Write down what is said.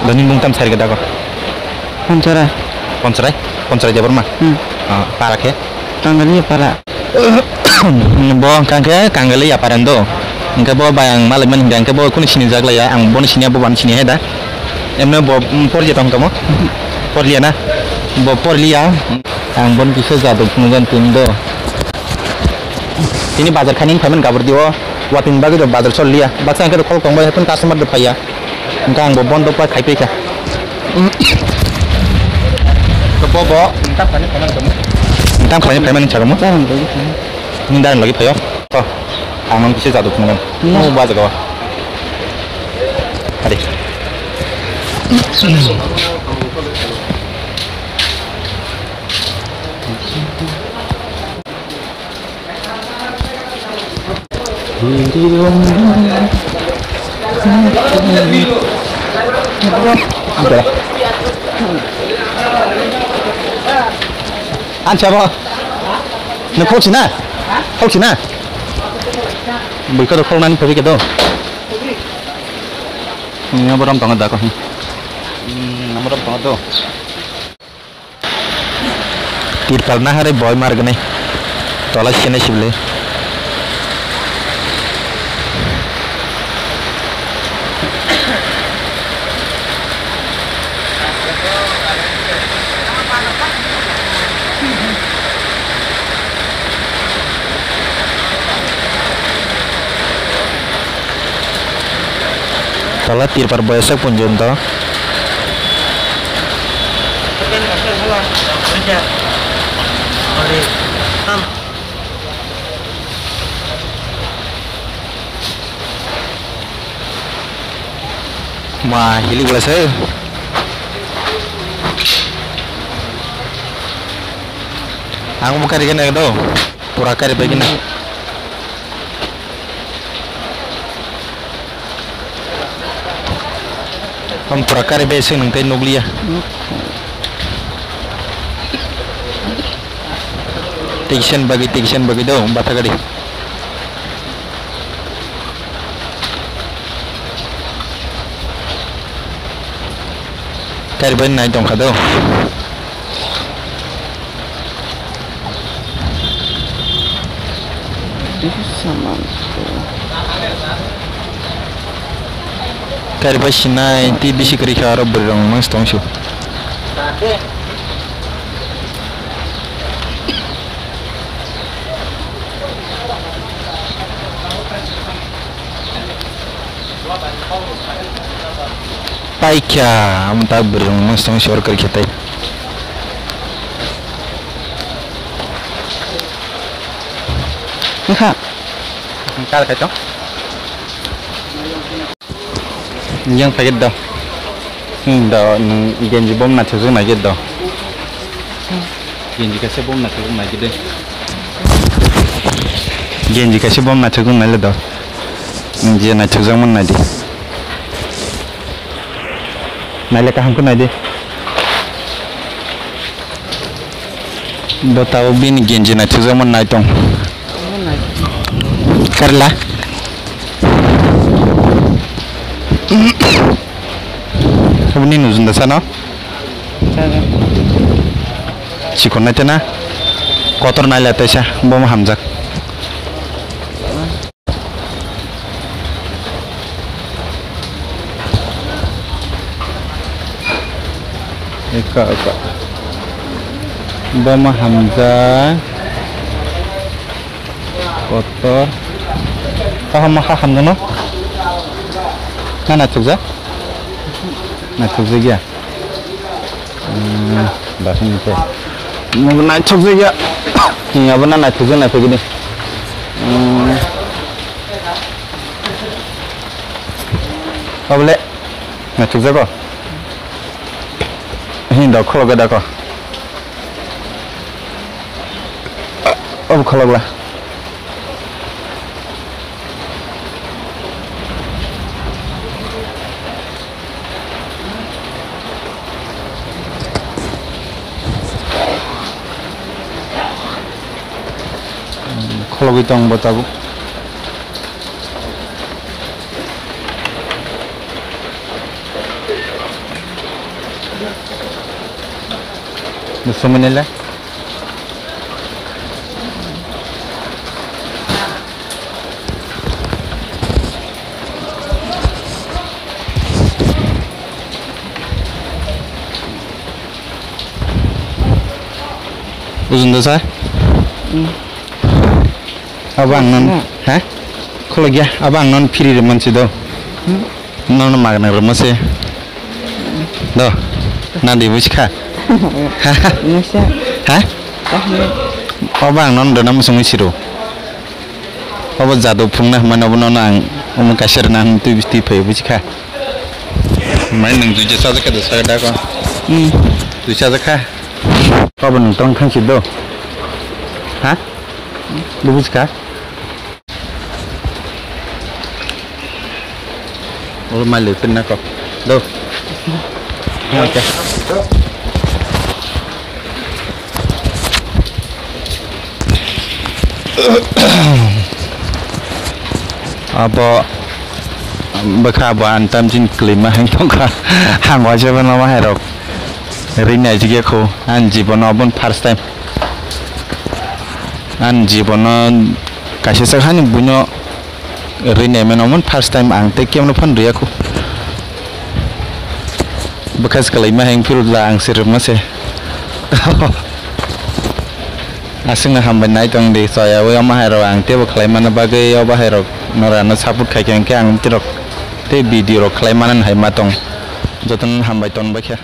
Doni mungtam sari kita kok. Poncara. Poncerai Jawa mah. Para ke? Tanggalnya para. Bo kangkali ya parando. Engke bo bayang malaman hingga engke bo kuni sini jagla ya, ang bon sini bo ban sini heda. Emne bo porja tong kamu. Porlia na. Bo porlia. Ang bon kisah jatuh kemudian tindo. Ini bazar kanin payment kabur diwo. Watin bagi do bazar sol liya. Baksa engke do kol kong bay hatun customer do paya. Engke ang bo bon do pa kai peka. Bo entah kanin payment kamu. Entah kanin payment cakamu. Ini dan lagi payo. Oh, angin kisah jatuh kemudian. Mau bazar kau. Adi. An siapa? Nak kau cina? Kau cina? Bukan tu kau nanti pergi ke tu? Ini apa orang tengah dah kau? Nama orang tengah tu. Tirpal nah hari boy mar gini. Tolas sini sible. Kalau tirpar boysak pun jonto. Wah, hili bola saya. Aku mau cari kena itu, pura cari begini. Kamu pura cari besok nanti nuglia. Tension bagi do, bata gadi. Cari ben naik dong kado. Itu sama. Cari besi naik, ti bisi kerja Arab berang mas tong syu. Paikya, amta berang mas tong syu kerja tay. Enggak. Kal kacau. Yang sakit dah. Dah genji bom nak cuci lagi dah. Genji kasih bom nak cuci lagi deh. Genji kasih bom nak cuci lagi dah. Genji nak cuci mana lagi? Nale kaham ku lagi. Dah tahu bin genji nak cuci mana lagi tong. Kerla. Sabuni nuzun dah sana. Cikon nanti na. Kotor nai lete sih, bom hamzak. Eka. Bom hamzak. Kotor. Paham no? Nak cakap? Nak cakap ya? Bahasa ni tu. Nak cakap ya? Ini apa nak cakap nak begini? Apa boleh? Nak cakap apa? Ini dah kalau ada kau. Oh kalau lah. Kalau kita ang batago. Sumenela. Uzun dosa? Abang non, ha? Kalau dia, abang non piri remen sih do. Non magna remen sih. Do, nanti buka. Nasa. Hah? Tahmi. Abang non do nama sungai siru. Abang jatuh punah mana pun orang umum kasar nang tu bisti pay buka. Main nang tu jasa zakat dosa dah kan? Tu jasa zakat. Abang nong kan sih do. Hah? Lu buka? Oh malu pernah kok. Do. Okay. Apa berkhabar antam jin kelima yang tongkar hang wajib nama herok rina juga ko anji bono pun first time anji bono kasih sekali punya rina menomon first time angte kiam pun dia ko bekas kelima yang firul lang sirum masih asing na hamban naik tong di soya we ama hero ang te kelima na bagai ya ba hero norana saput kai keng ang tirok te video kelima nan hai matong joton hambai ton bakya